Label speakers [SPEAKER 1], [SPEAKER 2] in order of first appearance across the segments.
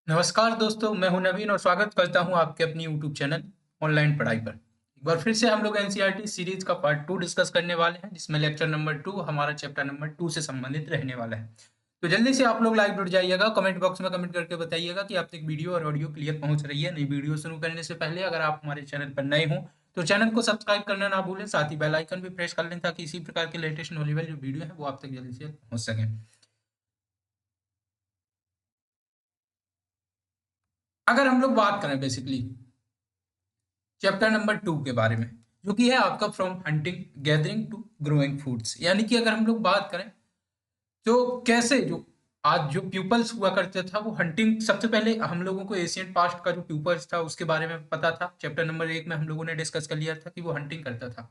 [SPEAKER 1] नमस्कार दोस्तों, मैं हूं नवीन और स्वागत करता हूं आपके अपनी यूट्यूब चैनल ऑनलाइन पढ़ाई पर। एक बार फिर से हम लोग एनसीईआरटी सीरीज का पार्ट 2 डिस्कस करने वाले हैं, जिसमें लेक्चर नंबर 2 हमारा चैप्टर नंबर 2 से संबंधित रहने वाला है। तो जल्दी से आप लोग लाइव जुड़ जाइएगा, कमेंट बॉक्स में कमेंट करके बताइएगा कि आप तक वीडियो और ऑडियो क्लियर पहुंच रही है। नई वीडियो शुरू करने से पहले अगर आप हमारे चैनल पर नए हों तो चैनल को सब्सक्राइब करना ना भूलें, साथ ही बेल आइकन भी प्रेस कर लें ताकि इसी प्रकार के लेटेस्ट नॉलेजेबल जो वीडियो है वो आप तक जल्दी से पहुंच सकें। अगर हम लोग बात करें बेसिकली चैप्टर नंबर 2 के बारे में, जो कि है आपका from hunting gathering to growing foods, यानी कि अगर हम लोग बात करें तो कैसे जो आज जो प्यूपल्स हुआ करते था वो हंटिंग, सबसे पहले हम लोगों को एशियन पास्ट का जो प्यूपल्स था उसके बारे में पता था। चैप्टर नंबर 1 में हम लोगों ने डिस्कस कर लिया था कि वो हंटिंग करता था।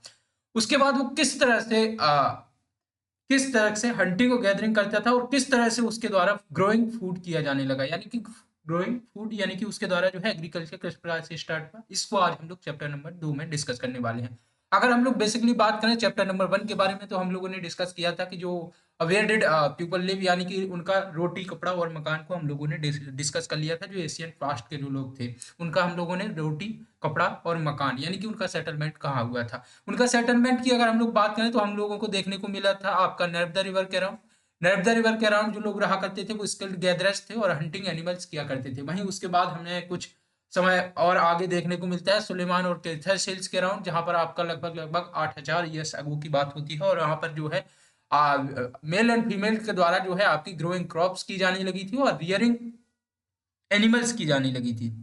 [SPEAKER 1] उसके बाद वो किस तरह से हंटिंग और गैदरिंग करता था और किस तरह से उसके द्वारा ग्रोइंग फूड किया जाने लगा, यानी कि ग्रोइंग फूड यानी कि उसके द्वारा जो है एग्रीकल्चर किस प्रकार से स्टार्ट हुआ, इसको आज हम लोग चैप्टर नंबर 2 में डिस्कस करने वाले हैं। अगर हम लोग बेसिकली बात करें चैप्टर नंबर 1 के बारे में, तो हम लोगों ने डिस्कस किया था कि जो वेयर डिड पीपल लिव, यानी कि उनका रोटी कपड़ा और मकान को हम लोगों ने डिस्कस कर लिया था। जो एशियन पास्ट के जो लोग थे उनका हम लोगों ने रोटी कपड़ा और मकान यानी कि उनका सेटलमेंट कहाँ हुआ था। उनका सेटलमेंट की अगर हम लोग बात करें तो हम लोगों को देखने को मिला था आपका नर्मदा रिवर के अराउंड। नर्मदा रिवर के अराउंड जो लोग रहा करते थे वो स्किल्ड गैदरर्स थे और हंटिंग एनिमल्स किया करते थे। वहीं उसके बाद हमने कुछ समय और आगे देखने को मिलता है सुलेमान और टेथर्स हिल्स के अराउंड, जहां पर आपका लगभग लगभग 8000 ईयर्स अगो की बात होती है और वहां पर जो है मेल एंड फीमेल के द्वारा जो है आपकी ग्रोइंग क्रॉप्स की जाने लगी थी और रियरिंग एनिमल्स की जाने लगी थी।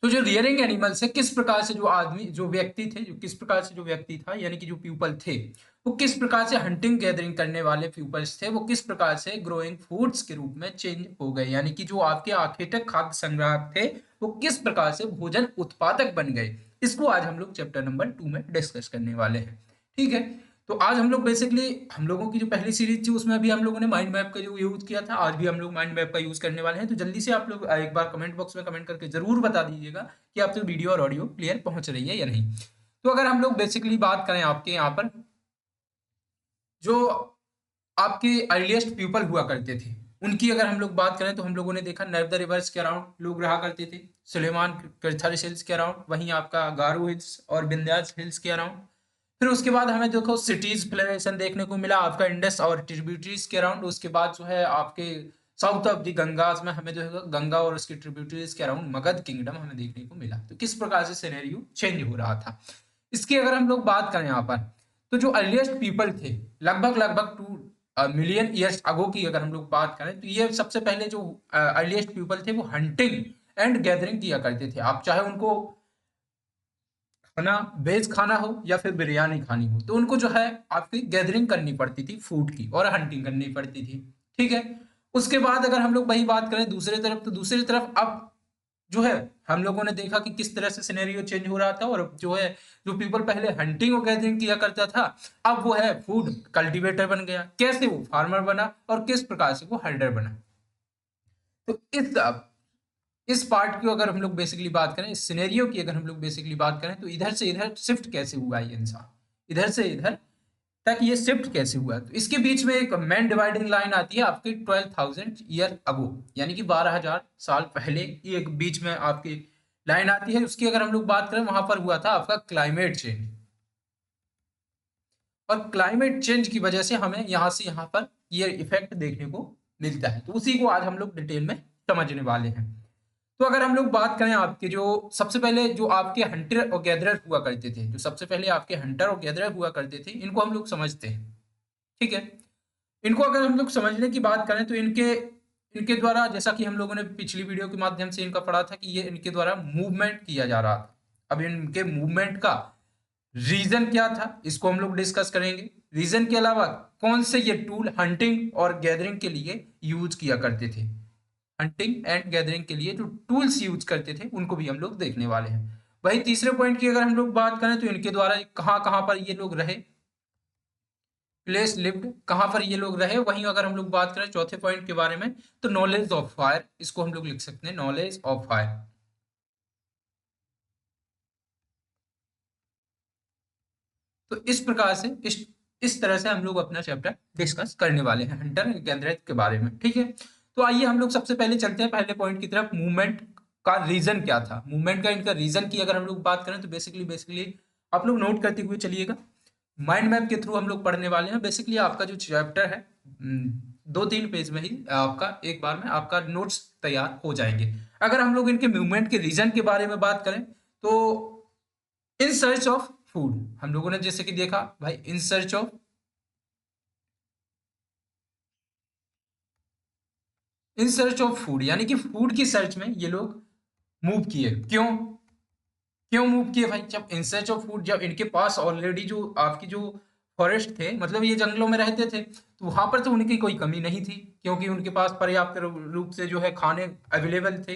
[SPEAKER 1] तो जो रियरिंग एनिमल्स है, किस प्रकार से जो आदमी जो व्यक्ति थे, जो किस प्रकार से जो व्यक्ति था यानी कि जो पीपल थे, वो किस प्रकार से हंटिंग गैदरिंग करने वाले पीपल्स थे, वो किस प्रकार से ग्रोइंग फूड्स के रूप में चेंज हो गए, यानी कि जो आपके आखेटक खाद्य संग्राहक थे वो किस प्रकार से भोजन उत्पादक बन गए। इसको आज हम लोग चैप्टर नंबर 2 में डिस्कस करने वाले हैं। ठीक है। तो आज हम लोग बेसिकली हम लोगों की जो पहली सीरीज थी उसमें भी हम लोगों ने माइंड मैप का जो यूज किया था, आज भी हम लोग माइंड मैप का यूज करने वाले हैं। तो जल्दी से आप लोग एक बार कमेंट बॉक्स में कमेंट करके जरूर बता दीजिएगा कि आप तक वीडियो और ऑडियो क्लियर पहुंच रही है या नहीं। तो अगर हम लोग बेसिकली बात करें आपके यहाँ पर जो आपके अर्लीस्ट पीपल हुआ करते थे उनकी अगर हम लोग बात करें तो हम लोगों ने देखा नर्मदा रिवर्स के अराउंड लोग रहा करते थे, सुलेमान कर्थरस हिल्स के अराउंड, वहीं आपका गारो हिल्स और विंध्याचल हिल्स के अराउंड। फिर उसके बाद हमें देखो सिटीज फ्लोरेशन देखने को मिला आपका इंडस और ट्रिब्यूटरीज के अराउंड। उसके बाद जो है आपके साउथ ऑफ द गंगाज में हमें जो है गंगा और उसकी ट्रिब्यूटरीज के अराउंड मगध किंगडम हमें देखने को मिला। तो किस प्रकार से सिनेरियो चेंज हो रहा था, इसकी अगर हम लोग बात करें यहाँ पर, तो जो अर्लीस्ट पीपल थे लगभग लगभग 2 मिलियन ईयर्स अगो की अगर हम लोग बात करें, तो ये सबसे पहले जो अर्लीस्ट पीपल थे वो हंटिंग एंड गैदरिंग किया करते थे। आप चाहे उनको खाना वेज खाना हो या फिर बिरयानी खानी हो, तो उनको जो है आपकी गैदरिंग करनी पड़ती थी फूड की और हंटिंग करनी पड़ती थी। ठीक है। उसके बाद अगर हम लोग वही बात करें दूसरी तरफ, तो दूसरी तरफ अब जो है हम लोगों ने देखा कि किस तरह से सिनेरियो चेंज हो रहा था और जो है जो पीपल पहले हंटिंग और गैदरिंग किया करता था अब वो है फूड कल्टीवेटर बन गया। कैसे वो फार्मर बना और किस प्रकार से वो हर्डर बना। तो इस पार्ट की अगर हम लोग बेसिकली बात करें, इस सिनेरियो की अगर हम लोग बेसिकली बात करें, तो इधर से इधर शिफ्ट कैसे हुआ ये इंसान, इधर से इधर तक ये शिफ्ट कैसे हुआ। तो इसके बीच में एक मेन डिवाइडिंग लाइन आती है आपकी 12,000 ईयर अगो, यानी कि 12,000 साल पहले ये एक बीच में आपकी लाइन आती है। उसकी अगर हम लोग बात करें वहां पर हुआ था आपका क्लाइमेट चेंज, और क्लाइमेट चेंज की वजह से हमें यहां से यहां पर ये इफेक्ट देखने को मिलता है। तो उसी को आज हम लोग डिटेल में समझने वाले हैं। तो अगर हम लोग बात करें आपके जो सबसे पहले जो आपके हंटर और गैदरर हुआ करते थे, जो सबसे पहले आपके हंटर और गैदरर हुआ करते थे, इनको हम लोग समझते हैं। ठीक है। इनको अगर हम लोग समझने की बात करें तो इनके इनके द्वारा, जैसा कि हम लोगों ने पिछली वीडियो के माध्यम से इनका पढ़ा था कि ये इनके द्वारा मूवमेंट किया जा रहा था। अब इनके मूवमेंट का रीजन क्या था इसको हम लोग डिस्कस करेंगे। रीजन के अलावा कौन से ये टूल हंटिंग और गैदरिंग के लिए यूज किया करते थे, हंटिंग एंड गैदरिंग के लिए जो टूल्स यूज करते थे उनको भी हम लोग देखने वाले हैं। वही तीसरे पॉइंट की अगर हम लोग बात करें तो इनके द्वारा कहाँ कहाँ पर ये लोग रहे, प्लेस लिव्ड, कहाँ पर ये लोग रहे। वहीं अगर हम लोग बात करें चौथे पॉइंट के बारे में, तो नॉलेज ऑफ फायर, इसको हम लोग लिख सकते हैं नॉलेज ऑफ फायर। तो इस प्रकार से इस तरह से हम लोग अपना चैप्टर डिस्कस करने वाले हैं हंटर गैदरर के बारे में। ठीक है। तो आइए हम लोग सबसे पहले चलते हैं पहले पॉइंट की तरफ, मूवमेंट का रीजन क्या था। मूवमेंट का इनका रीजन की अगर हम लोग बात करें तो बेसिकली आप लोग नोट करते हुए चलिएगा। माइंड मैप के थ्रू हम लोग पढ़ने वाले हैं। बेसिकली आपका जो चैप्टर है 2-3 पेज में ही आपका एक बार में आपका नोट्स तैयार हो जाएंगे। अगर हम लोग इनके मूवमेंट के रीजन के बारे में बात करें तो इन सर्च ऑफ फूड, हम लोगों ने जैसे कि देखा भाई, इन सर्च ऑफ फूड यानी कि फूड की सर्च में ये लोग मूव किए। क्यों क्यों मूव किए भाई? जब इन सर्च ऑफ फूड, जब इनके पास ऑलरेडी जो आपकी जो फॉरेस्ट थे, मतलब ये जंगलों में रहते थे, तो वहां पर तो उनकी कोई कमी नहीं थी, क्योंकि उनके पास पर्याप्त रूप से जो है खाने अवेलेबल थे,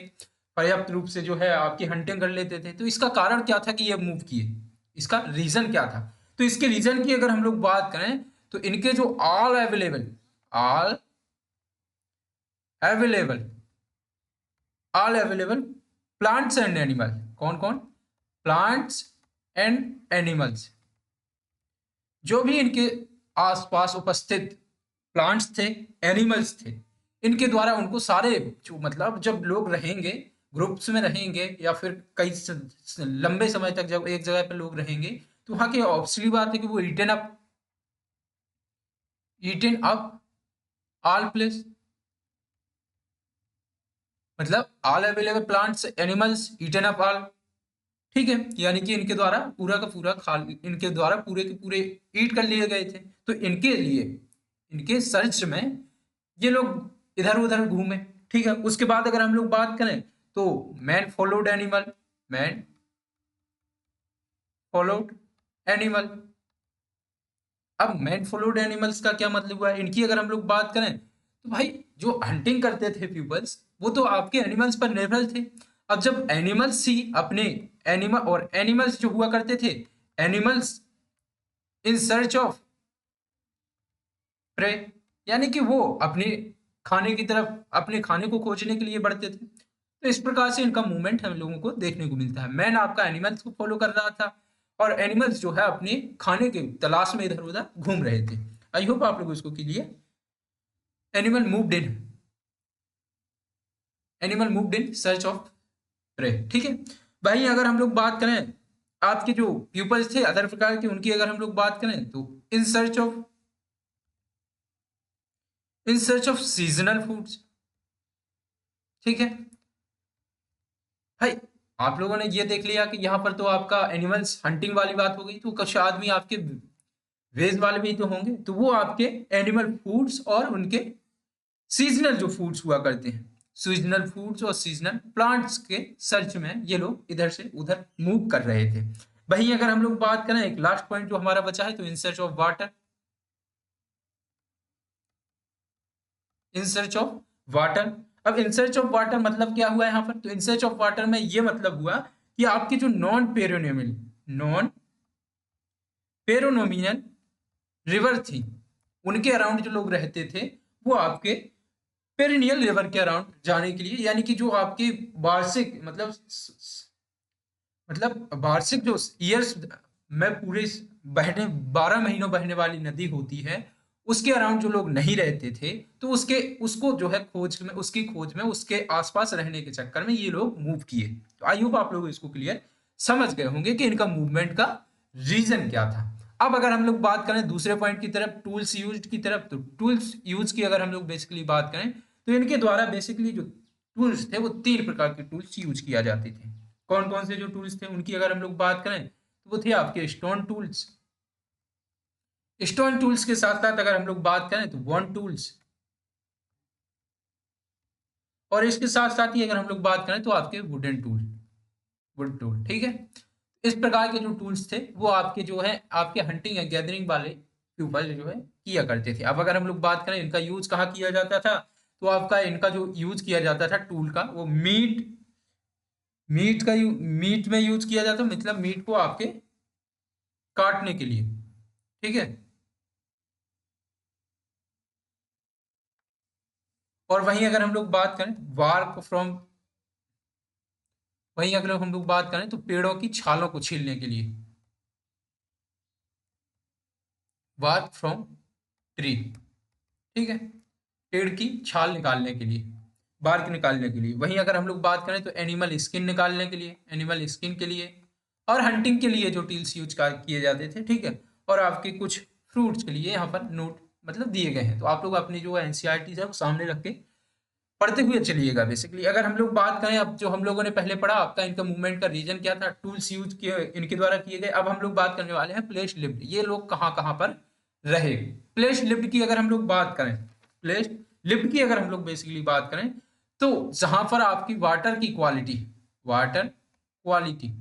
[SPEAKER 1] पर्याप्त रूप से जो है आपकी हंटिंग कर लेते थे। तो इसका कारण क्या था कि ये मूव किए? इसका रीजन क्या था? तो इसके रीजन की अगर हम लोग बात करें तो इनके जो all available all available plants and animal, कौन कौन? प्लांट्स एंड एनिमल्स, जो भी इनके आसपास उपस्थित प्लांट्स थे, एनिमल्स थे, इनके द्वारा उनको सारे जो मतलब जब लोग रहेंगे, ग्रुप्स में रहेंगे या फिर कई लंबे समय तक जब एक जगह पर लोग रहेंगे, तो वहां की ऑब्वियसली बात है कि वो ईटन अप ऑल प्लेस, मतलब all available plants animals eaten up all. ठीक है, यानी कि इनके द्वारा पूरा का पूरा खा, इनके द्वारा पूरे के पूरे ईट कर लिए गए थे। तो इनके लिए, इनके सर्च में ये लोग इधर उधर घूमे। ठीक है, उसके बाद अगर हम लोग बात करें तो मैन फॉलोड एनिमल। अब मैन फॉलोड एनिमल्स का क्या मतलब हुआ? इनकी अगर हम लोग बात करें तो भाई जो हंटिंग करते थे पीपल्स, वो तो आपके एनिमल्स पर निर्भर थे। अब जब एनिमल्स ही अपने एनिमल्स जो हुआ करते थे, animals in search of prey, यानी कि वो अपने खाने की तरफ, अपने खाने को खोजने के लिए बढ़ते थे। तो इस प्रकार से इनका मूवमेंट हम लोगों को देखने को मिलता है। मैन आपका एनिमल्स को फॉलो कर रहा था और एनिमल्स जो है अपने खाने के तलाश में इधर उधर घूम रहे थे। आई होप आप लोग इसको clear. Animal moved in animal moved in search of prey. ठीक है भाई, अगर हम लोग बात करें आपके जो प्यूपल्स थे अदर प्रकार के, उनकी अगर हम लोग बात करें तो इन सर्च ऑफ सीजनल फूड्स। ठीक है भाई, आप लोगों ने ये देख लिया कि यहाँ पर तो आपका एनिमल्स हंटिंग वाली बात हो गई, तो कुछ आदमी आपके वेज वाले भी तो होंगे, तो वो आपके एनिमल फूड्स और उनके सीजनल जो फूड्स हुआ करते हैं, सीजनल फूड्स और सीजनल प्लांट्स के सर्च में ये लोग इधर से उधर मूव कर रहे थे। वहीं अगर हम लोग बात करें एक लास्ट पॉइंट जो हमारा बचा है, तो इन search of water. In search of water, अब इन सर्च ऑफ वाटर मतलब क्या हुआ यहाँ पर? तो इन सर्च ऑफ वाटर में ये मतलब हुआ कि आपकी जो नॉन पेरोनोमिनल रिवर थी, उनके अराउंड जो लोग रहते थे, वो आपके पेरिनियल रिवर के अराउंड जाने के लिए, यानी कि जो आपके वार्षिक मतलब वार्षिक जो ईयर्स में पूरे बहने 12 महीनों बहने वाली नदी होती है, उसके अराउंड जो लोग नहीं रहते थे, तो उसको जो है खोज में उसके आसपास रहने के चक्कर में ये लोग मूव किए। तो आई होप आप लोग इसको क्लियर समझ गए होंगे कि इनका मूवमेंट का रीजन क्या था। अब अगर हम लोग बात करें दूसरे पॉइंट की तरफ, टूल्स यूज की तरफ, तो टूल्स यूज की अगर हम लोग बेसिकली बात करें तो इनके द्वारा बेसिकली जो टूल्स थे वो 3 प्रकार के टूल्स यूज किया जाते थे। कौन कौन से जो टूल्स थे उनकी अगर हम लोग बात करें तो वो थे आपके स्टोन टूल्स के साथ साथ अगर हम लोग बात करें तो वन टूल्स, और इसके साथ साथ ही अगर हम लोग बात करें तो आपके वुड टूल। ठीक है, इस प्रकार के जो टूल्स थे वो आपके जो है आपके हंटिंग एंड गैदरिंग वाले पीपल जो है किया करते थे। अब अगर हम लोग बात करें इनका यूज कहाँ किया जाता था, तो आपका इनका जो यूज किया जाता था टूल का, वो मीट में यूज किया जाता, मतलब मीट को आपके काटने के लिए। ठीक है, और वहीं अगर हम लोग बात करें वार्क फ्रॉम वहीं अगर हम लोग बात करें तो पेड़ों की छालों को छीलने के लिए, वार्क फ्रॉम ट्री। ठीक है, पेड़ की छाल निकालने के लिए, बार्क निकालने के लिए। वहीं अगर हम लोग बात करें तो एनिमल स्किन निकालने के लिए, एनिमल स्किन के लिए, और हंटिंग के लिए जो टील्स यूज किए जाते थे, ठीक है। और आपके कुछ फ्रूट्स के लिए यहाँ पर नोट मतलब दिए गए हैं, तो आप लोग अपनी जो एनसीईआरटी है वो सामने रख के पढ़ते हुए चलिएगा। बेसिकली अगर हम लोग बात करें, अब जो हम लोगों ने पहले पढ़ा आपका इनका मूवमेंट का रीजन क्या था, टूल्स यूज किए इनके द्वारा किए गए। अब हम लोग बात करने वाले हैं प्लेस लिफ्ट, ये लोग कहाँ कहाँ पर रहे। प्लेस लिफ्ट की अगर हम लोग बात करें, प्लेस लिफ्ट की अगर हम लोग बेसिकली बात करें, तो जहां पर आपकी वाटर की quality, water quality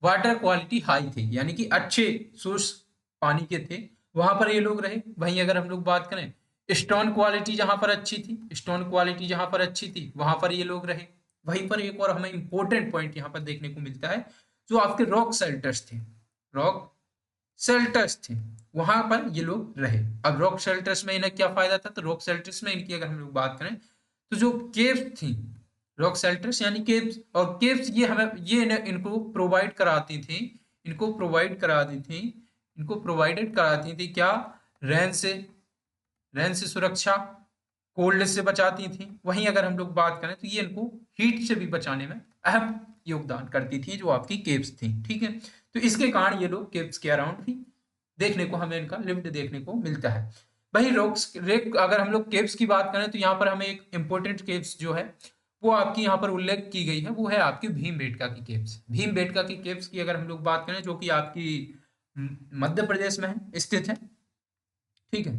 [SPEAKER 1] water quality high थी, यानी कि अच्छे सोर्स पानी के थे, वहां पर ये लोग रहे। वहीं अगर हम लोग बात करें स्टोन क्वालिटी जहां पर अच्छी थी, स्टोन क्वालिटी जहां पर अच्छी थी वहां पर ये लोग रहे। वहीं पर एक और हमें इंपॉर्टेंट पॉइंट यहाँ पर देखने को मिलता है, जो आपके रॉक शेल्टर्स थे, रॉक शेल्टर्स थे, वहां पर ये लोग रहे। अब रॉक शेल्टर्स में इन्हें क्या फायदा था, तो रॉक शेल्टर्स में इनकी अगर हम लोग बात करें तो जो केव्स थी, रॉक शेल्टर्स यानी केव्स, और केव्स ये हमें ये इनको प्रोवाइड कराती थी, इनको प्रोवाइड कराती थी, इनको प्रोवाइडेड कराती थी क्या, रैन से, रैन से सुरक्षा, कोल्ड से बचाती थी। वहीं अगर हम लोग बात करें तो ये इनको हीट से भी बचाने में अहम योगदान करती थी, जो आपकी केव्स थी, ठीक है। तो इसके कारण ये लोग केव्स के अराउंड भी देखने को हमें इनका लिफ्ट देखने को मिलता है। वही रॉक्स रेक अगर हम लोग केव्स की बात करें तो यहाँ पर हमें एक इंपॉर्टेंट केव्स जो है वो आपकी यहाँ पर उल्लेख की गई है, वो है आपकी भीमबेटका की केव्स। भीमबेटका की केव्स की अगर हम लोग बात करें, जो कि आपकी मध्य प्रदेश में है, स्थित है, ठीक है।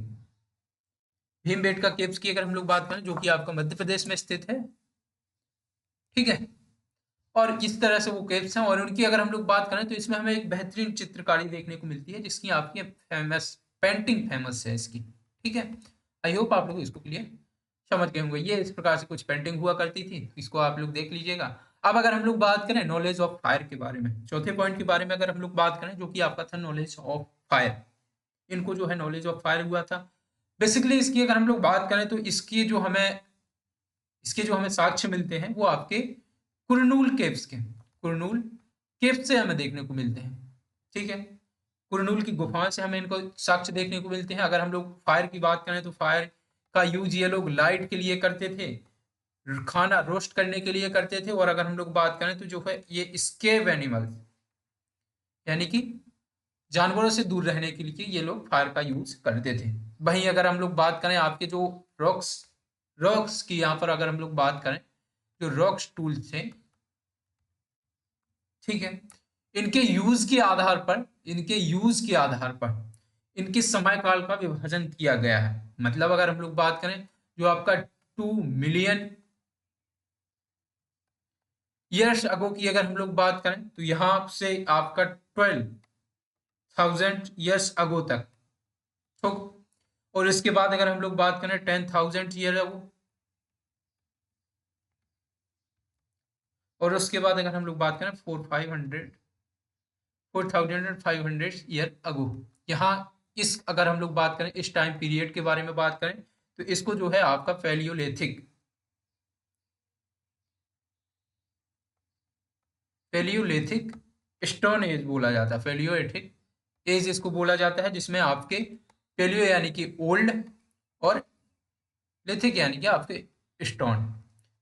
[SPEAKER 1] भीमबेटका केव्स की अगर हम लोग बात करें, जो कि आपका मध्य प्रदेश में स्थित है, ठीक है। और इस तरह से वो केव्स हैं, और उनकी अगर हम लोग बात करें तो इसमें हमें एक बेहतरीन चित्रकारी देखने को मिलती है, जिसकी आपकी फेमस पेंटिंग फेमस है इसकी, ठीक है। आई होप आप लोग इसको क्लियर समझ गए होंगे। ये इस प्रकार से कुछ पेंटिंग हुआ करती थी, इसको आप लोग देख लीजिएगा। अब अगर हम लोग बात करें नॉलेज ऑफ फायर के बारे में, चौथे पॉइंट के बारे में अगर हम लोग बात करें, जो कि आपका था नॉलेज ऑफ फायर, इनको जो है नॉलेज ऑफ फायर हुआ था। बेसिकली इसकी अगर हम लोग बात करें तो इसके जो हमें साक्ष्य मिलते हैं वो आपके कुरनूल केव्स के, कुरनूल केव्स से हमें देखने को मिलते हैं, ठीक है। कुरनूल की गुफाओं से हमें इनको साक्ष्य देखने को मिलते हैं। अगर हम लोग फायर की बात करें तो फायर का यूज ये लोग लाइट के लिए करते थे, खाना रोस्ट करने के लिए करते थे। और अगर हम लोग बात करें तो जो है ये स्केव एनिमल, यानी कि जानवरों से दूर रहने के लिए ये लोग फायर का यूज करते थे। वहीं अगर हम लोग बात करें आपके जो रॉक्स रॉक्स की यहाँ पर अगर हम लोग बात करें, जो रॉक्स टूल्स थे, ठीक है, इनके यूज के आधार पर, इनके यूज के आधार पर इनके समय काल का विभाजन किया गया है। मतलब अगर हम लोग बात करें, जो आपका 2 मिलियन ईयर्स अगो की अगर हम लोग बात करें, तो यहां से आपका 12,000 ईयर्स अगो तक, तो और इसके बाद अगर हम लोग बात करें 10,000 ईयर अगो, और उसके बाद अगर हम लोग बात करें 4,500 अगो, यहाँ इस अगर हम लोग बात करें इस टाइम पीरियड के बारे में बात करें, तो इसको जो है आपका पैलियोलिथिक, पैलियोलिथिक स्टोन एज बोला जाता है। पैलियोलिथिक एज इसको बोला जाता है, जिसमें आपके पैलियो यानी कि ओल्ड, और लिथिक यानी कि आपके स्टोन।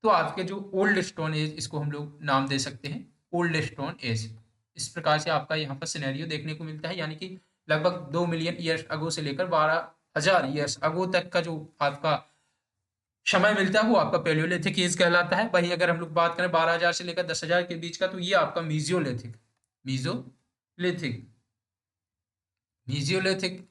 [SPEAKER 1] तो आपके जो ओल्ड स्टोन एज, इसको हम लोग नाम दे सकते हैं ओल्ड स्टोन एज। इस प्रकार से आपका यहाँ पर सिनेरियो देखने को मिलता है, यानी कि लगभग 2 मिलियन ईयर्स अगो से लेकर 12,000 ईयर्स अगो तक का जो आपका समय मिलता है वो आपका पैलियोलिथिक एज कहलाता है। वहीं अगर हम लोग बात करें 12,000 से लेकर 10,000 के बीच का, तो ये आपका मीजियोलिथिक, मीजोलिथिक मीजियोलिथिक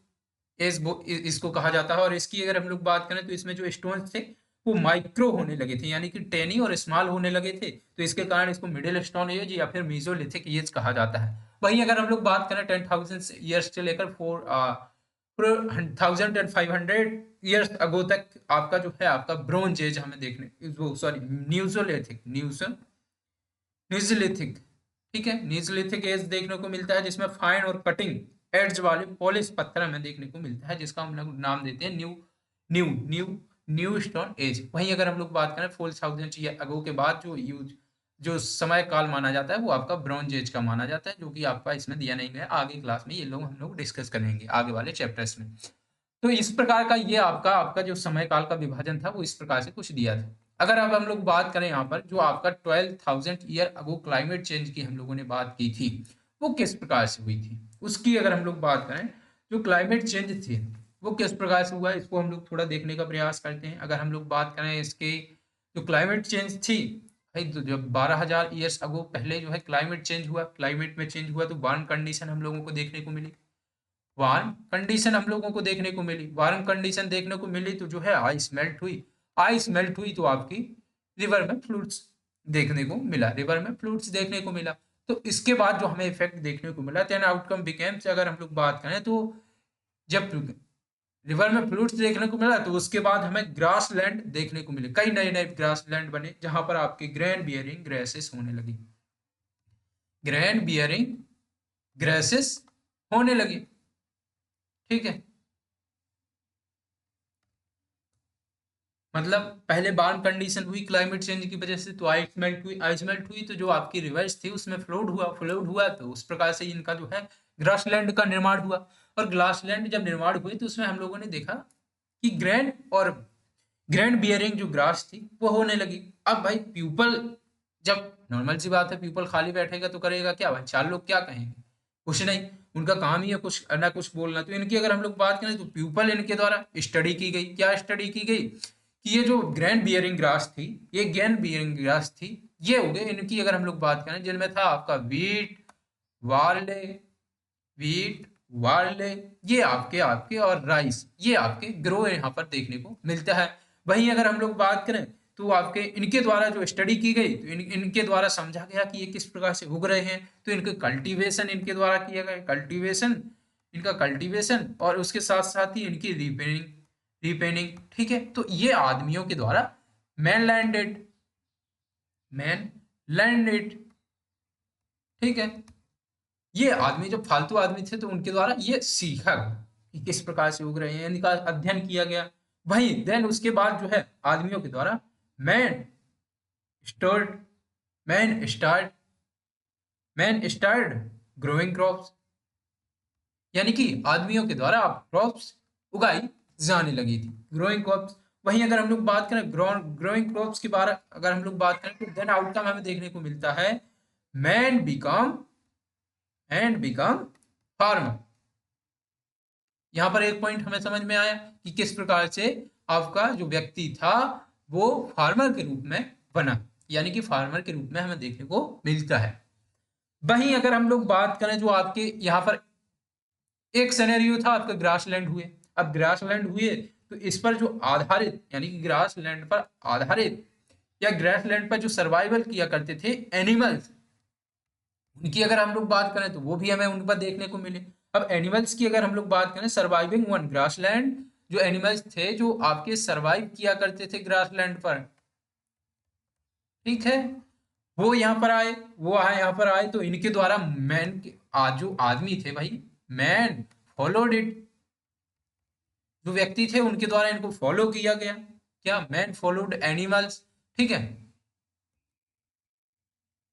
[SPEAKER 1] इसको कहा जाता है। और इसकी अगर हम लोग बात करें तो इसमें जो स्टोन्स थे वो माइक्रो होने लगे थे, यानी कि टेनी और स्मॉल होने लगे थे, तो इसके कारण इसको मिडिल स्टोन एज या फिर मीजोलिथिक एज कहा जाता है। वहीं अगर हम लोग बात करें 10,000 ईयर्स से लेकर 4,500 ईयर्स अगो तक, आपका जो है आपका ब्रोंज एज हमें देखने, वो सॉरी न्यूजोलिथिक, न्यूजोलिथिक, ठीक है, न्यूजोलिथिक एज देखने को मिलता है, जिसमें फाइन और कटिंग एड्स वाले पॉलिश पत्थर हमें देखने को मिलता है, जिसका हम लोग नाम देते हैं new new new new stone age. वहीं अगर हम लोग बात करें 4,000 अगो के बाद जो समय काल माना जाता है वो आपका ब्रॉन्ज एज का माना जाता है, जो कि आपका इसमें दिया नहीं गया। आगे क्लास में ये लोग हम लोग डिस्कस करेंगे आगे वाले चैप्टर्स में। तो इस प्रकार का ये आपका आपका जो समय काल का विभाजन था वो इस प्रकार से कुछ दिया था। अगर अब हम लोग बात करें यहाँ पर जो आपका 12,000 ईयर अगो क्लाइमेट चेंज की हम लोगों ने बात की थी, वो किस प्रकार से हुई थी, उसकी अगर हम लोग बात करें, जो क्लाइमेट चेंज थी वो किस प्रकार से हुआ, इसको हम लोग थोड़ा देखने का प्रयास करते हैं। अगर हम लोग बात करें इसके जो क्लाइमेट चेंज थी भाई, तो जब 12,000 ईयर्स अगो पहले जो है क्लाइमेट चेंज हुआ, क्लाइमेट में चेंज हुआ तो वार्म कंडीशन हम लोगों को देखने को मिली, वार्म कंडीशन हम लोगों को देखने को मिली, वार्म कंडीशन देखने को मिली तो जो है आइस मेल्ट हुई, आइस मेल्ट हुई तो आपकी रिवर में फ्लूड्स देखने को मिला, रिवर में फ्लूड्स देखने को मिला। तो इसके बाद जो हमें इफेक्ट देखने को मिला, देन आउटकम बिकेम से अगर हम लोग बात करें तो जब रिवर में फ्लूड्स देखने को मिला तो उसके बाद हमें ग्रास लैंड देखने को मिले, कई नए नए ग्रास लैंड बने जहां पर आपके ग्रैंड बियरिंग ग्रेसेस होने लगी, ग्रैंड बियरिंग ग्रेसेस होने लगी। ठीक है, मतलब पहले बार्न कंडीशन हुई क्लाइमेट चेंज की वजह से तो आइस मेल्ट हुई, आइस मेल्ट हुई तो जो आपकी रिवर्स थी उसमें फ्लोड हुआ, फ्लोड हुआ तो उस प्रकार से इनका जो है ग्रासलैंड का निर्माण हुआ, और ग्रासलैंड जब निर्माण हुई तो उसमें हम लोगों ने देखा कि ग्रैंड और ग्रैंड बियरिंग जो ग्रास थी वो होने लगी। अब भाई पीपल, जब नॉर्मल सी बात है पीपल खाली बैठेगा तो करेगा क्या भाई, चार लोग क्या कहेंगे, कुछ नहीं, उनका काम ही है कुछ ना कुछ बोलना। तो इनकी अगर हम लोग बात करें तो पीपल इनके द्वारा स्टडी की गई, क्या स्टडी की गई कि ये जो ग्रैंड बियरिंग ग्रास थी, ये ग्रैंड बियरिंग ग्रास थी, ये हो गए इनकी अगर हम लोग बात करें जिनमें था आपका वीट, वार्ले, वीट, वार्ले, ये आपके आपके और राइस, ये आपके ग्रो यहाँ पर देखने को मिलता है। वहीं अगर हम लोग बात करें तो आपके इनके द्वारा जो स्टडी की गई तो इनके द्वारा समझा गया कि ये किस प्रकार से उग रहे हैं, तो इनके कल्टीवेशन इनके द्वारा किया गया, कल्टीवेशन, इनका कल्टीवेशन और उसके साथ साथ ही इनकी रिपेयरिंग, रिपेयरिंग। ठीक है, तो ये आदमियों के द्वारा मैन लैंडेड, मैन लैंडेड। ठीक है, ये आदमी जो फालतू आदमी थे तो उनके द्वारा ये सीखा गया कि किस प्रकार से उग रहे हैं, इनका अध्ययन किया गया। वही देन उसके बाद जो है आदमियों के द्वारा man start, man start, man start growing crops, यानी कि आदमियों के द्वारा अब क्रॉप्स उगाई जाने लगी थी, ग्रोइंग क्रॉप्स। वहीं अगर हम लोग बात करें ग्रोइंग क्रॉप्स के बारे, अगर हम लोग बात करें तो देन आउटकम हमें देखने को मिलता है man become and become farmer. यहाँ पर एक पॉइंट हमें समझ में आया कि किस प्रकार से आपका जो व्यक्ति था वो फार्मर के रूप में बना, यानी कि फार्मर के रूप में हमें देखने को मिलता है। वहीं अगर हम लोग बात करें जो आपके यहाँ पर एक सिनेरियो था आपके ग्रासलैंड हुए, अब ग्रासलैंड हुए तो इस पर जो आधारित, यानी कि ग्रासलैंड पर आधारित या ग्रासलैंड पर जो सर्वाइवल किया करते थे एनिमल्स, उनकी अगर हम लोग बात करें तो वो भी हमें उन पर देखने को मिले। अब एनिमल्स की अगर हम लोग बात करें, सर्वाइविंग वन ग्रासलैंड, जो एनिमल्स थे जो आपके सर्वाइव किया करते थे ग्रासलैंड पर, ठीक है, वो यहाँ पर आए, वो आए यहाँ पर आए तो इनके द्वारा मैन के जो आदमी थे भाई, मैन फॉलोड इट, जो व्यक्ति थे उनके द्वारा इनको फॉलो किया गया, क्या, मैन फॉलोड एनिमल्स। ठीक है,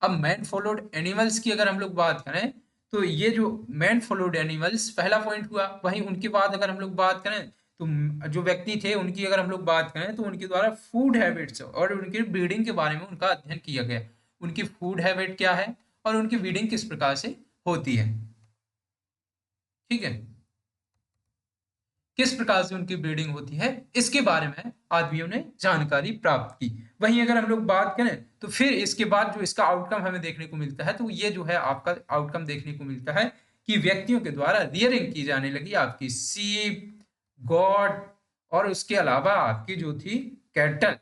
[SPEAKER 1] अब मैन फॉलोड एनिमल्स की अगर हम लोग बात करें तो ये जो मैन फॉलोड एनिमल्स पहला पॉइंट हुआ। वहीं उनके बाद अगर हम लोग बात करें तो जो व्यक्ति थे उनकी अगर हम लोग बात करें तो उनके द्वारा फूड हैबिट्स और उनकी ब्रीडिंग के बारे में उनका अध्ययन किया गया, उनकी फूड हैबिट क्या है और उनकी ब्रीडिंग किस प्रकार से होती है। ठीक है, किस प्रकार से उनकी ब्रीडिंग होती है इसके बारे में आदमियों ने जानकारी प्राप्त की। वहीं अगर हम लोग बात करें तो फिर इसके बाद जो इसका आउटकम हमें देखने को मिलता है तो ये जो है आपका आउटकम देखने को मिलता है कि व्यक्तियों के द्वारा रियरिंग की जाने लगी आपकी सीप, गॉड और उसके अलावा आपकी जो थी कैटल,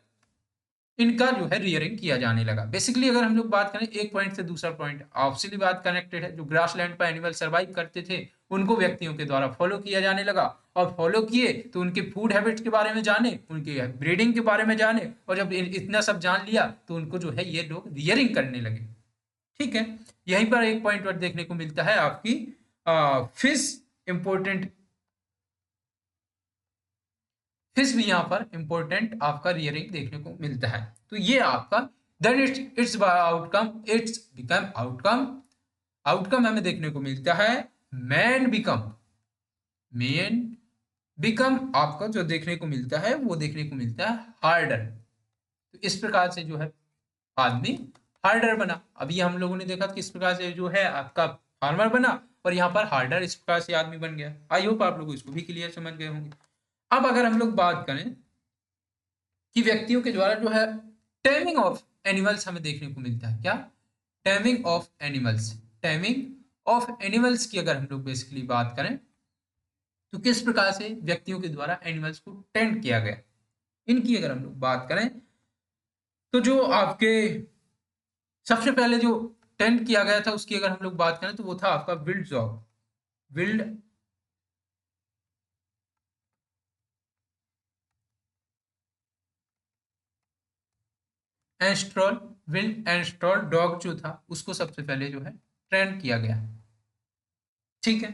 [SPEAKER 1] इनका जो है रियरिंग किया जाने लगा। बेसिकली अगर हम लोग बात करें एक पॉइंट से दूसरा पॉइंट आपसे भी बात कनेक्टेड है, जो ग्रासलैंड पर एनिमल सर्वाइव करते थे उनको व्यक्तियों के द्वारा फॉलो किया जाने लगा, और फॉलो किए तो उनके फूड हैबिट्स के बारे में जाने, उनके ब्रीडिंग के बारे में जाने, और जब इतना सब जान लिया तो उनको जो है ये लोग रियरिंग करने लगे। ठीक है, यहीं पर एक पॉइंट और देखने को मिलता है आपकी फिश इंपोर्टेंट, फिश भी यहाँ पर इंपॉर्टेंट आपका रियरिंग देखने को मिलता है। तो ये आपका then it's outcome, it's become outcome, outcome हमें देखने को मिलता है मैन बिकम, मैन बिकम आपका जो देखने को मिलता है वो देखने को मिलता है हार्डर। तो इस प्रकार से जो है आदमी हार्डर बना। अभी हम लोगों ने देखा किस प्रकार से जो है आपका फार्मर बना, और यहाँ पर हार्डर इस प्रकार से आदमी बन गया। आई होप आप लोग इसको भी क्लियर समझ गए होंगे। अब अगर हम लोग बात करें कि व्यक्तियों के द्वारा जो है टेमिंग ऑफ एनिमल्स हमें देखने को मिलता है, क्या? Taming of animals. Taming of animals की अगर हम लोग बेसिकली बात करें तो किस प्रकार से व्यक्तियों के द्वारा एनिमल्स को टेंड किया गया, इनकी अगर हम लोग बात करें तो जो आपके सबसे पहले जो टेंड किया गया था उसकी अगर हम लोग बात करें तो वो था आपका wild dog. Wild ancestral. Wild ancestral dog जो था उसको सबसे पहले जो है ट्रेंड किया गया। ठीक है।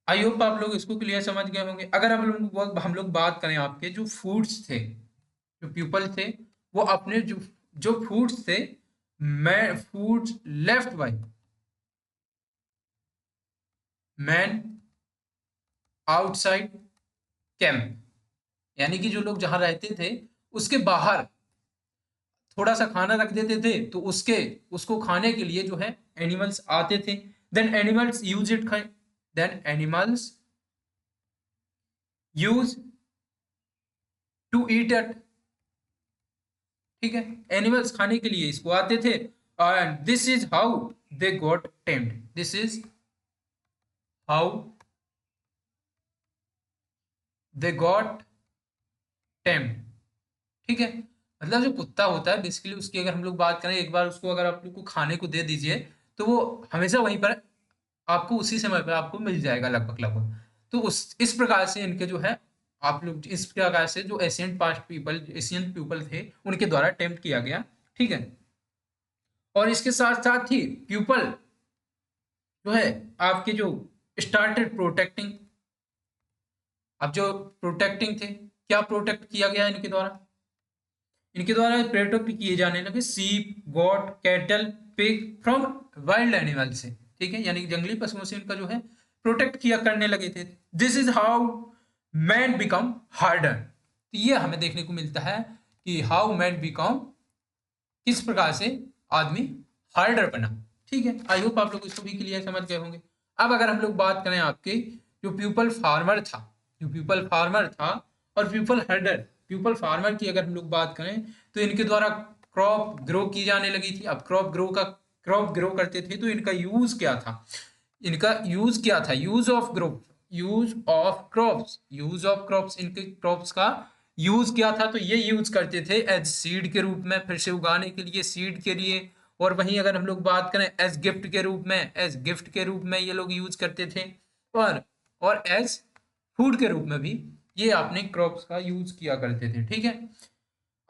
[SPEAKER 1] आई होप आप लोग इसको क्लियर समझ गए होंगे। अगर हम लोग बात करें आपके जो फूड्स थे, जो पीपल थे, वो अपने जो जो फूड्स थे, मैं foods left by man outside camp, यानी कि जो लोग जहां रहते थे उसके बाहर थोड़ा सा खाना रख देते थे, तो उसको खाने के लिए जो है एनिमल्स आते थे। Then animals use it then animals use to eat it. ठीक है, एनिमल्स खाने के लिए इसको आते थे, and this is how they got tamed. This is how they got tamed. ठीक है, मतलब जो कुत्ता होता है बेसिकली उसकी अगर हम लोग बात करें, एक बार उसको अगर आप लोग को खाने को दे दीजिए तो वो हमेशा वहीं पर आपको उसी समय पर आपको मिल जाएगा लगभग लगभग। तो उस इस प्रकार से इनके जो है आप लोग इस प्रकार से जो Asian past people Asian people थे उनके द्वारा अटेम्प्ट किया गया। ठीक है, और इसके साथ साथ ही पीपल जो है आपके जो स्टार्टेड प्रोटेक्टिंग। अब जो प्रोटेक्टिंग थे, क्या प्रोटेक्ट किया गया इनके द्वारा? इनके द्वारा प्रोटेक्ट किए जाने लगे sheep, goat, cattle, pig from wild animal से। ठीक है, यानी कि जंगली पशुओं से इनका जो है प्रोटेक्ट किया करने लगे थे। This is how man become harder. तो ये हमें देखने को मिलता है कि हाउ मैन बिकम, किस प्रकार से आदमी हार्डर बना। ठीक है, आई होप आप लोग इसको भी क्लियर समझ गए होंगे। अब अगर हम लोग बात करें आपके जो पीपल फार्मर था, जो पीपल फार्मर था और पीपल हर्डर। पीपल फार्मर की अगर हम लोग बात करें तो इनके द्वारा क्रॉप ग्रो की जाने लगी थी। अब क्रॉप ग्रो करते थे तो इनका यूज क्या था? इनका यूज क्या था? Use of grow use of crops. Use of crops, इनके क्रॉप्स का यूज क्या था? तो ये यूज करते थे एज सीड के रूप में, फिर से उगाने के लिए सीड के लिए। और वहीं अगर हम लोग बात करें एज गिफ्ट के रूप में, एज गिफ्ट के रूप में ये लोग यूज करते थे। और और एज फूड के रूप में भी ये अपने क्रॉप्स का यूज किया करते थे। ठीक है,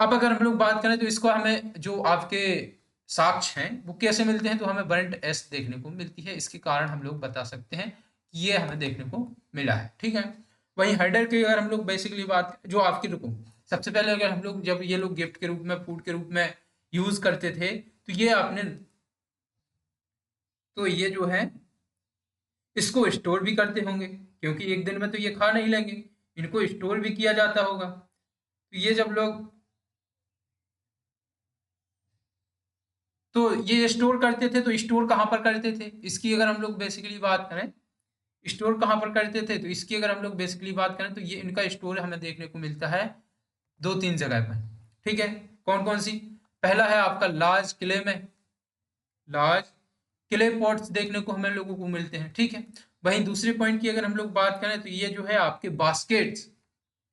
[SPEAKER 1] अब अगर हम लोग बात करें तो इसको हमें जो आपके साक्ष्य हैं वो कैसे मिलते हैं, तो हमें बर्न्ट एस देखने को मिलती है। इसके कारण हम लोग बता सकते हैं कि ये हमें देखने को मिला है। ठीक है, वहीं हर्डर की अगर हम लोग बेसिकली बात जो आपकी रुको, सबसे पहले अगर हम लोग जब ये लोग गिफ्ट के रूप में फूड के रूप में यूज करते थे तो ये आपने तो ये जो है इसको स्टोर भी करते होंगे, क्योंकि एक दिन में तो ये खा नहीं लेंगे, इनको स्टोर भी किया जाता होगा। तो ये जब लोग तो ये स्टोर करते थे, तो स्टोर कहाँ पर करते थे इसकी अगर हम लोग बेसिकली बात करें, स्टोर कहाँ पर करते थे तो इसकी अगर हम लोग बेसिकली बात करें तो ये इनका स्टोर हमें देखने को मिलता है दो तीन जगह पर। ठीक है, कौन कौन सी? पहला है आपका लार्ज किले में, लार्ज क्ले पॉट्स देखने को हमें लोगों को मिलते हैं। ठीक है, वहीं दूसरे पॉइंट की अगर हम लोग बात करें तो ये जो है आपके बास्केट्स,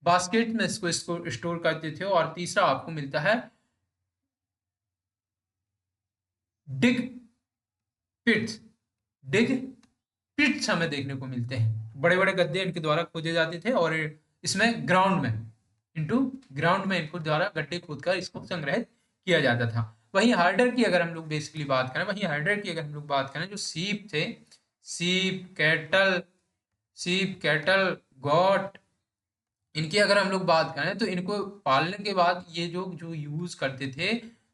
[SPEAKER 1] बास्केट में इसको स्टोर करते थे। और तीसरा आपको मिलता है डिग पिट्स। डिग पिट्स हमें देखने को मिलते हैं, बड़े बड़े गड्ढे इनके द्वारा खोदे जाते थे और इसमें ग्राउंड में इनटू ग्राउंड में इनको द्वारा गड्ढे खोदकर इसको संग्रहित किया जाता था। वहीं हार्डर की अगर हम लोग बेसिकली बात करें, वहीं हार्डर की अगर हम लोग बात करें जो सीप थे, सीप कैटल, गॉट, इनकी अगर हम लोग बात करें तो इनको पालने के बाद ये जो जो यूज करते थे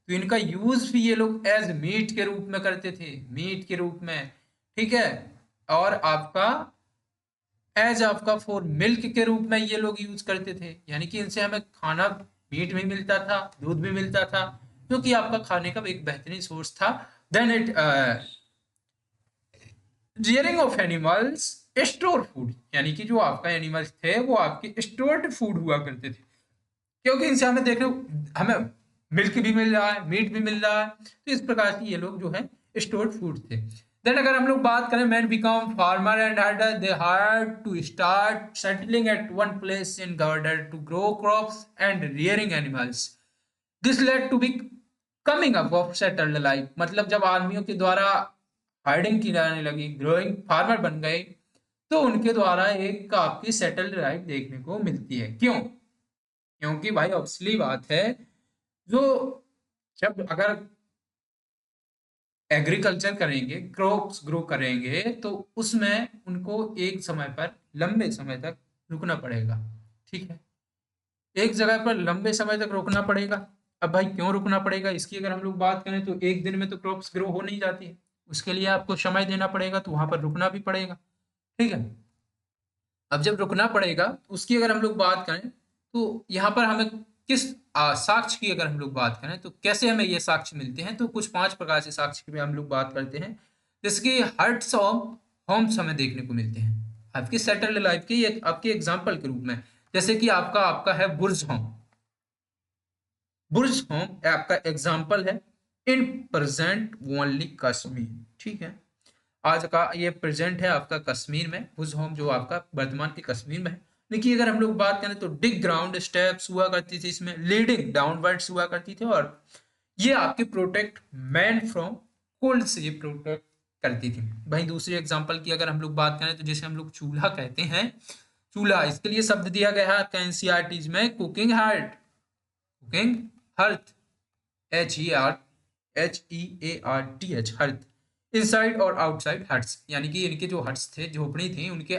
[SPEAKER 1] तो इनका यूज भी ये लोग एज मीट के रूप में करते थे, मीट के रूप में, ठीक है। और आपका एज आपका फॉर मिल्क के रूप में ये लोग यूज करते थे, यानी कि इनसे हमें खाना, मीट भी मिलता था, दूध भी मिलता था, जो कि आपका खाने का एक बेहतरीन सोर्स था। Then it rearing of animals store food, यानी कि जो आपका एनिमल्स थे वो आपके स्टोर्ड फूड हुआ करते थे, क्योंकि इनसे हमें देखने हमें मिल्क भी मिल रहा है, मीट भी मिल रहा है, तो इस प्रकार से ये लोग जो है स्टोर्ड फूड थे। देन अगर हम लोग बात करें man become farmer and herder, they had to start settling at one place in order to grow crops and rearing animals. This led to becoming up of settled life, मतलब जब आदमियों के द्वारा हार्डिंग की जाने लगी, growing farmer बन गए, तो उनके द्वारा एक आपकी सेटल्ड लाइफ देखने को मिलती है। क्यों? क्योंकि भाई ऑब्वियसली बात है, जो जब अगर एग्रीकल्चर करेंगे, क्रॉप्स ग्रो करेंगे, तो उसमें उनको एक समय पर लंबे समय तक रुकना पड़ेगा, ठीक है। एक जगह पर लंबे समय तक रुकना पड़ेगा। अब भाई क्यों रुकना पड़ेगा, इसकी अगर हम लोग बात करें तो एक दिन में तो क्रॉप्स ग्रो हो नहीं जाती है, उसके लिए आपको समय देना पड़ेगा, तो वहां पर रुकना भी पड़ेगा, ठीक है। अब जब रुकना पड़ेगा तो उसकी अगर हम लोग बात करें, तो यहाँ पर हमें किस साक्ष्य की अगर हम लोग बात करें तो कैसे हमें ये साक्ष्य मिलते हैं, तो कुछ 5 प्रकार से साक्ष्य की हम लोग बात करते हैं। जैसे कि हर्ट्स ऑफ होम्स हमें देखने को मिलते हैं आपकी सेटल्ड लाइफ के, ये आपके एग्जाम्पल के रूप में। जैसे कि आपका आपका है बुर्ज होम, बुर्ज होम आपका एग्जाम्पल है इन प्रेजेंट ओनली कश्मीर, ठीक है। आज का ये प्रेजेंट है आपका कश्मीर में, बुर्ज होम जो आपका वर्तमान के कश्मीर में है। देखिए अगर हम लोग बात करें तो डिग ग्राउंड स्टेप्स हुआ करती थी इसमें, लीडिंग डाउनवर्ड्स हुआ करती थी, और ये आपके प्रोटेक्ट मैन फ्रॉम कोल्ड से ये प्रोटेक्ट करती थी। वहीं दूसरी एग्जांपल की अगर हम लोग बात करें तो जैसे हम लोग चूल्हा कहते हैं, चूल्हा इसके लिए शब्द दिया गया है एनसीईआरटी में cooking heart, cooking hearth, HERTH hearth, inside और आउटसाइड हट्स, यानी कि इनके जो हट्स थे, झोपड़ी थी, उनके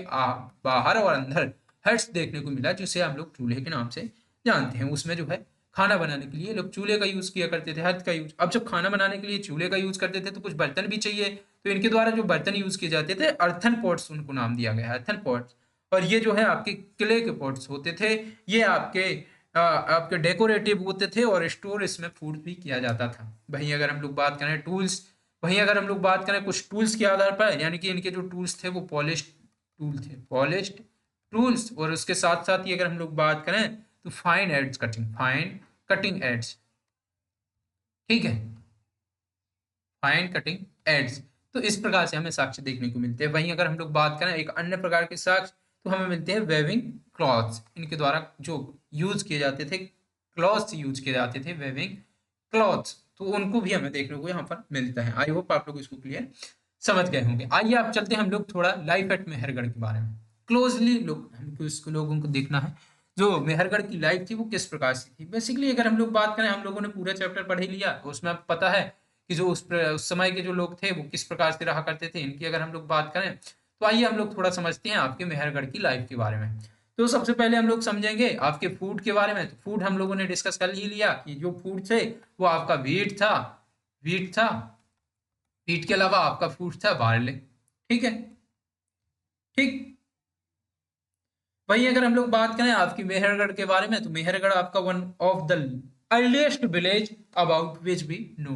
[SPEAKER 1] बाहर और अंदर हट्स देखने को मिला, जिसे हम लोग चूल्हे के नाम से जानते हैं। उसमें जो है खाना बनाने के लिए लोग चूल्हे का यूज किया करते थे, हर्थ का यूज। अब जब खाना बनाने के लिए चूल्हे का यूज करते थे तो कुछ बर्तन भी चाहिए, तो इनके द्वारा जो बर्तन यूज किए जाते थे अर्थन पॉट्स, उनको नाम दिया गया है अर्थन पॉट्स। और ये जो है आपके क्ले के पॉट्स होते थे, ये आपके डेकोरेटिव होते थे, और स्टोर इसमें फूड भी किया जाता था। वहीं अगर हम लोग बात करें टूल्स, वहीं अगर हम लोग बात करें कुछ टूल्स के आधार पर, यानी कि इनके जो टूल्स थे वो पॉलिश्ड टूल थे, पॉलिश्ड टूल्स। और उसके साथ साथ ही अगर हम लोग बात करें तो fine aids cutting, fine cutting aids, ठीक है, फाइन कटिंग एड्स। तो इस प्रकार से हमें साक्ष्य देखने को मिलते हैं। वहीं अगर हम लोग बात करें एक अन्य प्रकार के साक्ष्य, तो हमें मिलते हैं वेविंग क्लॉथ्स, इनके द्वारा जो यूज किए जाते थे, क्लॉथ्स यूज किए जाते थे, वेविंग क्लॉथ्स, तो उनको भी हमें देखने को यहाँ पर मिलता है। आई होप आप लोग इसको क्लियर समझ गए होंगे। आइए आप चलते हैं हम लोग थोड़ा लाइफ एट मेहरगढ़ के बारे में क्लोजली, हमको इसको लोगों को देखना है जो मेहरगढ़ की लाइफ थी वो किस प्रकार से थी। बेसिकली अगर हम लोग बात करें, हम लोगों ने पूरा चैप्टर पढ़ ही लिया, तो उसमें आपको पता है कि जो उस समय के जो लोग थे वो किस प्रकार से रहा करते थे। इनकी अगर हम लोग बात करें तो आइए हम लोग थोड़ा समझते हैं आपके मेहरगढ़ की लाइफ के बारे में। तो सबसे पहले हम लोग समझेंगे आपके फूड के बारे में। तो फूड हम लोगों ने डिस्कस कर ही लिया कि जो फूड थे वो आपका वीट था, वीट था, वीट के अलावा आपका फूड था बार्ले, ठीक है, ठीक। वहीं अगर हम लोग बात करें आपकी मेहरगढ़ के बारे में, तो मेहरगढ़ आपका one of the earliest village about which भी नो,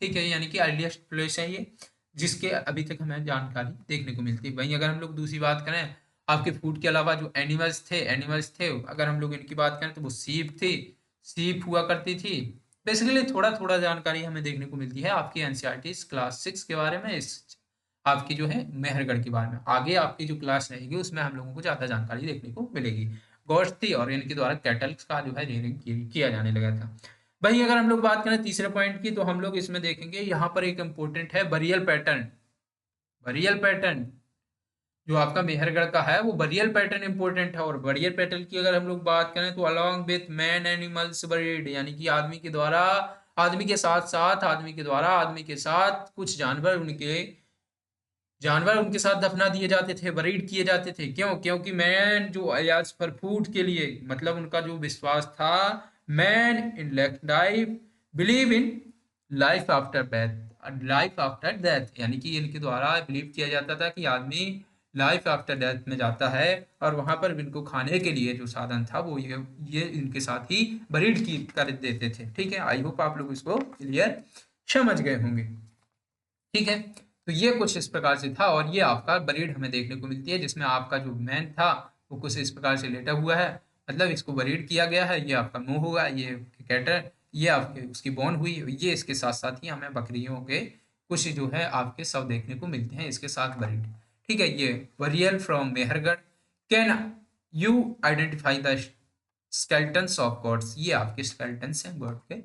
[SPEAKER 1] ठीक है, यानी कि अर्लीस्ट प्लेस है ये जिसके अभी तक हमें जानकारी देखने को मिलती है। वहीं अगर हम लोग दूसरी बात करें आपके फूड के अलावा जो एनिमल्स थे अगर हम लोग इनकी बात करें तो वो सीप थी, सीप हुआ करती थी। बेसिकली थोड़ा थोड़ा जानकारी हमें देखने को मिलती है आपकी एनसीईआरटी क्लास 6 के बारे में, इस आपकी जो है मेहरगढ़ के बारे में। आगे आपकी जो क्लास रहेगी उसमें हम लोगों को ज्यादा जानकारी देखने को मिलेगी। गोश्त थी और इनके द्वारा कैटल का जो है रेयरिंग किया जाने लगा था। वहीं अगर हम लोग बात करें तीसरे पॉइंट की, तो हम लोग इसमें देखेंगे यहाँ पर एक इंपॉर्टेंट है बरियल पैटर्न, बरियल पैटर्न जो आपका मेहरगढ़ का है वो बरियल पैटर्न इंपॉर्टेंट है। और बरियल पैटर्न की अगर हम लोग बात करें तो along with man animals buried, यानी कि आदमी के द्वारा, आदमी के साथ साथ, आदमी के द्वारा आदमी के साथ कुछ जानवर उनके साथ दफना दिए जाते थे, बरीड किए जाते थे। क्यों? क्योंकि मैन जो अयाज पर फूड के लिए, मतलब उनका जो विश्वास था, man in life believe in life after death यानी कि इनके द्वारा बिलीव किया जाता था कि आदमी लाइफ आफ्टर डेथ में जाता है और वहां पर इनको खाने के लिए जो साधन था वो ये इनके साथ ही बरीड की कर देते थे। ठीक है, आई होप आप लोग इसको क्लियर समझ गए होंगे। ठीक है, तो ये कुछ इस प्रकार से था और ये आपका बरीड हमें देखने को मिलती है जिसमें आपका जो मैन था वो कुछ इस प्रकार से लेटा हुआ है, मतलब इसको बरीड किया गया है। ये आपका मुंह होगा, ये कैटर, ये आपके उसकी बोन हुई, ये इसके साथ साथ ही हमें बकरियों के कुछ जो है आपके शव देखने को मिलते हैं इसके साथ बरीड। ठीक है, ये burial from Mehrgarh. Can you identify the skeletons of gods, ये आपके स्केल्टन्स हैं गॉड के।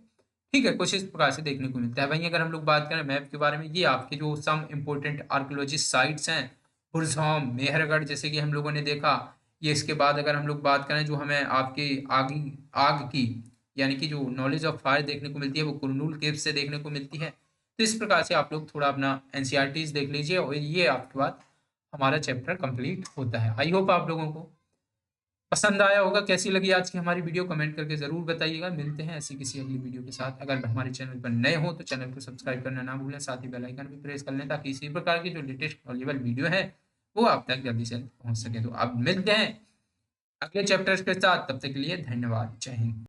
[SPEAKER 1] ठीक है, कुछ इस प्रकार से देखने को मिलता है। वहीं अगर हम लोग बात करें मैप के बारे में, ये आपके जो सम इम्पोर्टेंट आर्कोलॉजिस्ट साइट्स हैं, हुर्जहोम, मेहरगढ़ जैसे कि हम लोगों ने देखा। ये इसके बाद अगर हम लोग बात करें जो हमें आपकी आग आग की यानी कि जो नॉलेज ऑफ फायर देखने को मिलती है वो कुरनूल केव से देखने को मिलती है। तो इस प्रकार से आप लोग थोड़ा अपना एनसीईआरटीज देख लीजिए और ये आपके बाद हमारा चैप्टर कंप्लीट होता है। आई होप आप लोगों को पसंद आया होगा। कैसी लगी आज की हमारी वीडियो कमेंट करके ज़रूर बताइएगा। मिलते हैं ऐसी किसी अगली वीडियो के साथ। अगर हमारे चैनल पर नए हो तो चैनल को सब्सक्राइब करना ना भूलें, साथ ही बेल आइकन भी प्रेस कर लें ताकि इसी प्रकार की जो लेटेस्ट नॉलेजेबल वीडियो है वो आप तक जल्दी से पहुंच सके। तो अब मिलते हैं अगले चैप्टर्स के साथ, तब तक के लिए धन्यवाद, जय हिंद।